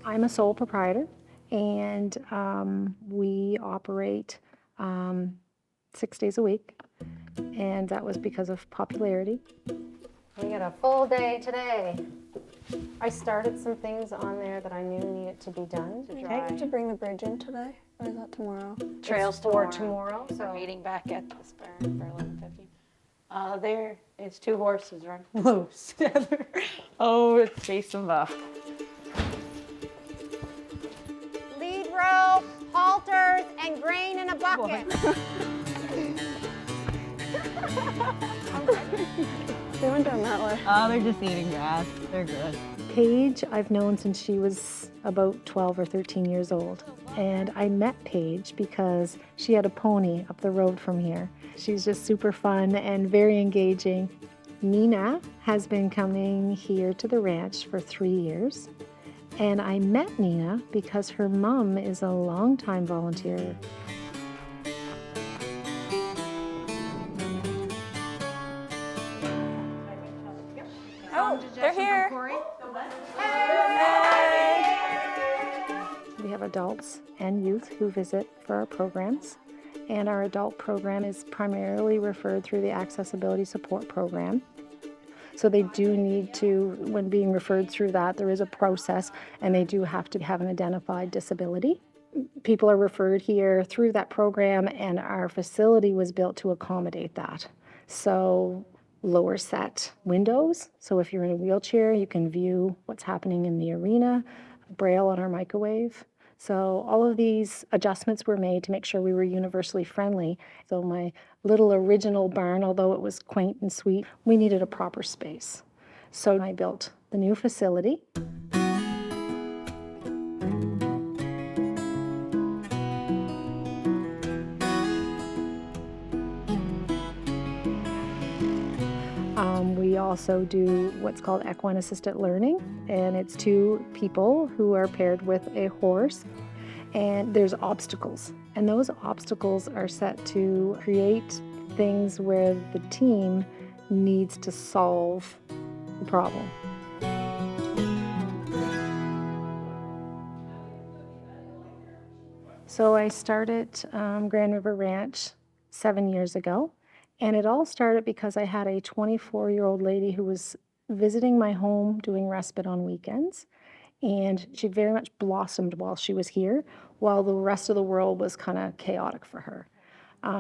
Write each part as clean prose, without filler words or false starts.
I'm a sole proprietor, and we operate 6 days a week, and that was because of popularity. We got a full day today. I started some things on there that I knew needed to be done. Do you have to bring the bridge in today, or is that tomorrow? Trails for tomorrow. So We're meeting back at this barn for 11:50. There is 2 horses running loose. Oh, it's chase them off. Lead rope, halters, and grain in a bucket. They went down that way. Oh, they're just eating grass. They're good. Paige, I've known since she was about 12 or 13 years old. And I met Paige because she had a pony up the road from here. She's just super fun and very engaging. Nina has been coming here to the ranch for 3 years. And I met Nina because her mom is a longtime volunteer. Oh, they're here. We have adults and youth who visit for our programs. And our adult program is primarily referred through the Accessibility Support Program. So they do need to, when being referred through that, there is a process, and they do have to have an identified disability. People are referred here through that program, and our facility was built to accommodate that. So lower set windows, so if you're in a wheelchair, you can view what's happening in the arena, braille on our microwave. So all of these adjustments were made to make sure we were universally friendly. So my little original barn, although it was quaint and sweet, we needed a proper space. So I built the new facility. We also do what's called equine assisted learning, and it's 2 people who are paired with a horse, and there's obstacles, and those obstacles are set to create things where the team needs to solve the problem. So I started Grand River Ranch 7 years ago. And it all started because I had a 24-year-old lady who was visiting my home doing respite on weekends. And she very much blossomed while she was here, while the rest of the world was kind of chaotic for her.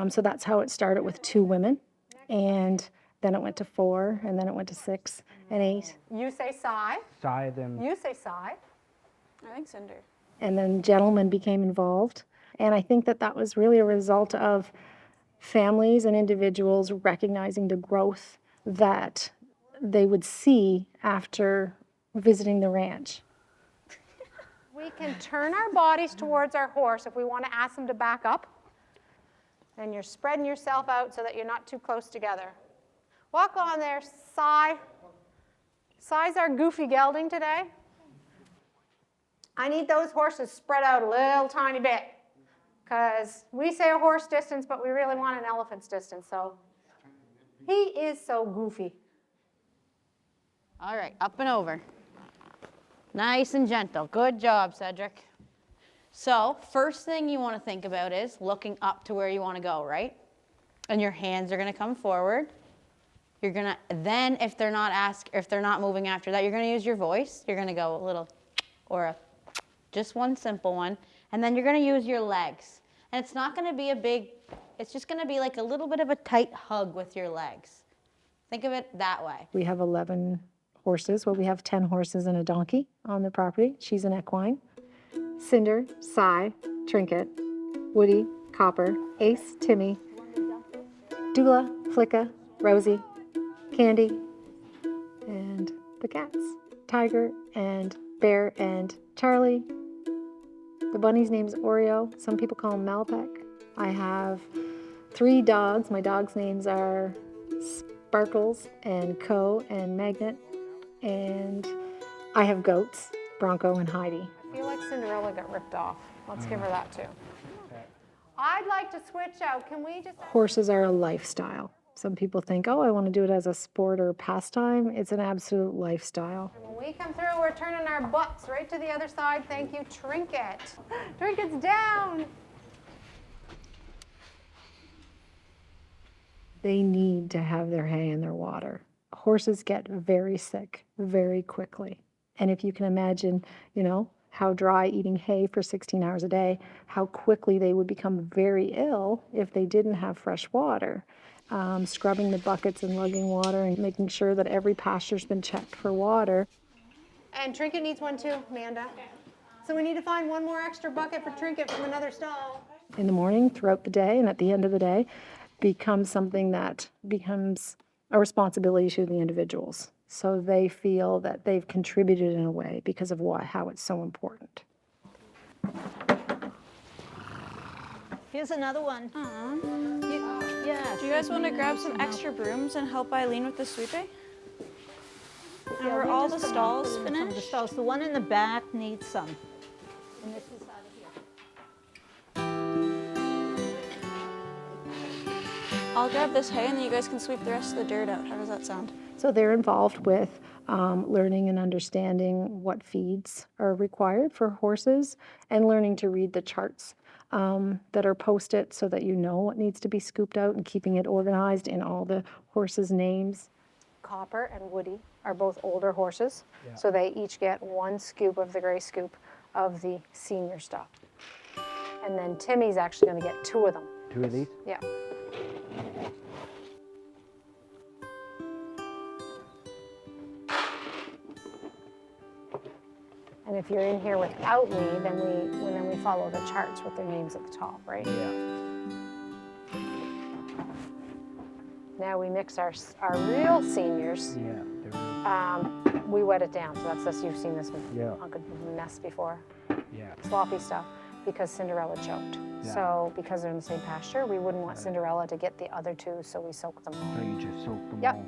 So that's how it started with 2 women. And then it went to 4, and then it went to 6 and 8. You say sigh. Sigh them. You say sigh. I think Cinder. And then gentlemen became involved. And I think that that was really a result of families and individuals recognizing the growth that they would see after visiting the ranch. We can turn our bodies towards our horse if we want to ask them to back up. And you're spreading yourself out so that you're not too close together. Walk on there, sigh. Sigh's our goofy gelding today. I need those horses spread out a little tiny bit, because we say a horse distance, but we really want an elephant's distance. So he is so goofy. All right, up and over. Nice and gentle. Good job, Cedric. So first thing you want to think about is looking up to where you want to go, right? And your hands are going to come forward. You're going to, then if they're not moving after that, you're going to use your voice. You're going to go a little, or a, just one simple one. And then you're going to use your legs. And it's not going to be a big, it's just going to be like a little bit of a tight hug with your legs. Think of it that way. We have 11 horses. Well, we have 10 horses and a donkey on the property. She's an equine. Cinder, Cy, Trinket, Woody, Copper, Ace, Timmy, Dula, Flicka, Rosie, Candy, and the cats, Tiger and Bear and Charlie. The bunny's name's Oreo. Some people call him Malbec. I have 3 dogs. My dogs' names are Sparkles and Co and Magnet. And I have goats, Bronco and Heidi. I feel like Cinderella got ripped off. Let's give her that too. I'd like to switch out. Can we just... Horses are a lifestyle. Some people think, oh, I want to do it as a sport or pastime. It's an absolute lifestyle. And when we come through, we're turning our butts right to the other side. Thank you, Trinket. Trinket's down. They need to have their hay and their water. Horses get very sick very quickly. And if you can imagine, how dry eating hay for 16 hours a day, how quickly they would become very ill if they didn't have fresh water. Scrubbing the buckets and lugging water and making sure that every pasture's been checked for water. And Trinket needs one too, Amanda. So we need to find one more extra bucket for Trinket from another stall. In the morning, throughout the day, and at the end of the day, becomes something that becomes a responsibility to the individuals. So they feel that they've contributed in a way because of how it's so important. Here's another one. Yeah. Do you guys want to grab some extra brooms and help Eileen with the sweeping? And were all the stalls finished? The stalls. The one in the back needs some. And this is out of here. I'll grab this hay and then you guys can sweep the rest of the dirt out. How does that sound? So they're involved with learning and understanding what feeds are required for horses and learning to read the charts that are posted so that you know what needs to be scooped out and keeping it organized in all the horses' names. Copper and Woody are both older horses, so they each get one scoop of the gray scoop of the senior stuff. And then Timmy's actually going to get two of them. Two of these? Yeah. And if you're in here without me, then we follow the charts with their names at the top, right? Yeah. Now we mix our real seniors. Yeah. We wet it down, so that's this. You've seen this Yeah. hunk of mess before. Yeah. Sloppy stuff, because Cinderella choked. Yeah. So because they're in the same pasture, we wouldn't want Cinderella to get the other two, so we soak them all. So you just soak them Yep. all.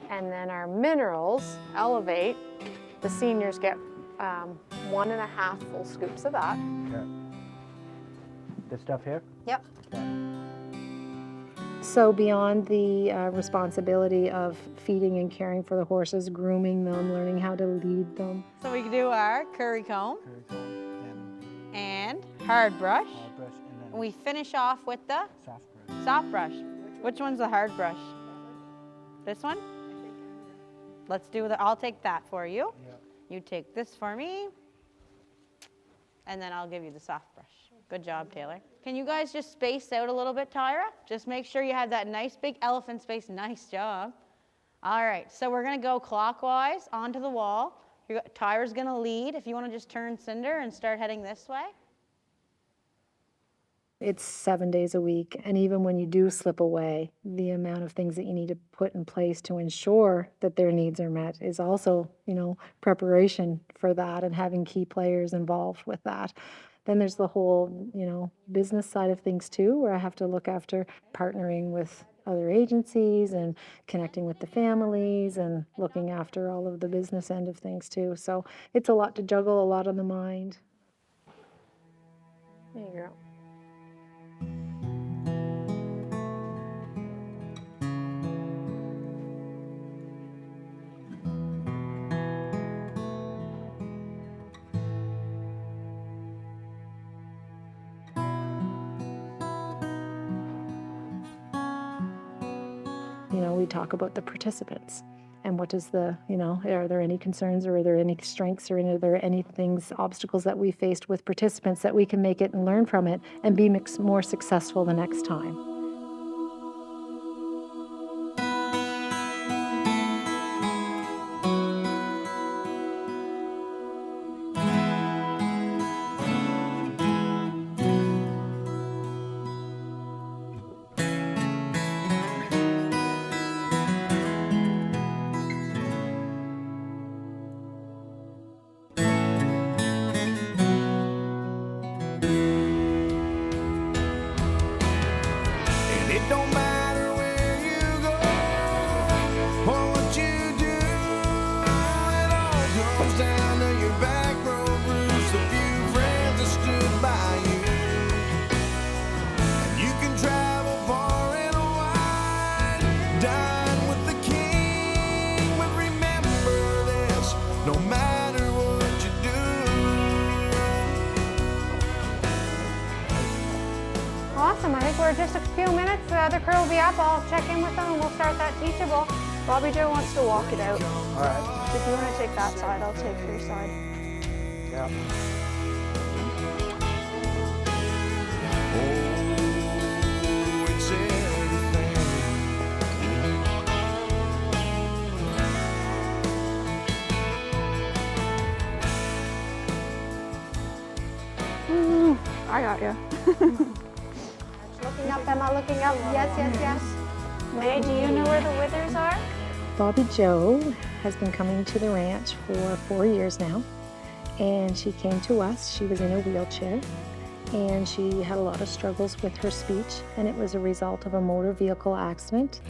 And then our minerals elevate. The seniors get 1.5 full scoops of that. Okay. This stuff here? Yep. So beyond the responsibility of feeding and caring for the horses, grooming them, learning how to lead them. So we can do our curry comb and hard brush. And And we finish off with the soft brush. soft brush. Which one's the hard brush? This one? Let's do I'll take that for you. Yeah. You take this for me. And then I'll give you the soft brush. Good job, Taylor. Can you guys just space out a little bit, Tyra? Just make sure you have that nice big elephant space. Nice job. All right, so we're gonna go clockwise onto the wall. Tyra's gonna lead. If you wanna just turn Cinder and start heading this way. It's 7 days a week, and even when you do slip away, the amount of things that you need to put in place to ensure that their needs are met is also, preparation for that and having key players involved with that. Then there's the whole, business side of things too, where I have to look after partnering with other agencies and connecting with the families and looking after all of the business end of things too. So it's a lot to juggle, a lot on the mind. There you go. We talk about the participants and what does are there any concerns or are there any strengths or are there any obstacles that we faced with participants that we can make it and learn from it and be more successful the next time. for just a few minutes. The crew will be up. I'll check in with them and we'll start that teachable. Bobby Joe wants to walk it out. All right. If you want to take that side, I'll take your side. Yeah. I got you. Looking up, Emma, looking up. Yes, yes, yes. May, do you know where the withers are? Bobby Joe has been coming to the ranch for 4 years now, and she came to us. She was in a wheelchair, and she had a lot of struggles with her speech, and it was a result of a motor vehicle accident.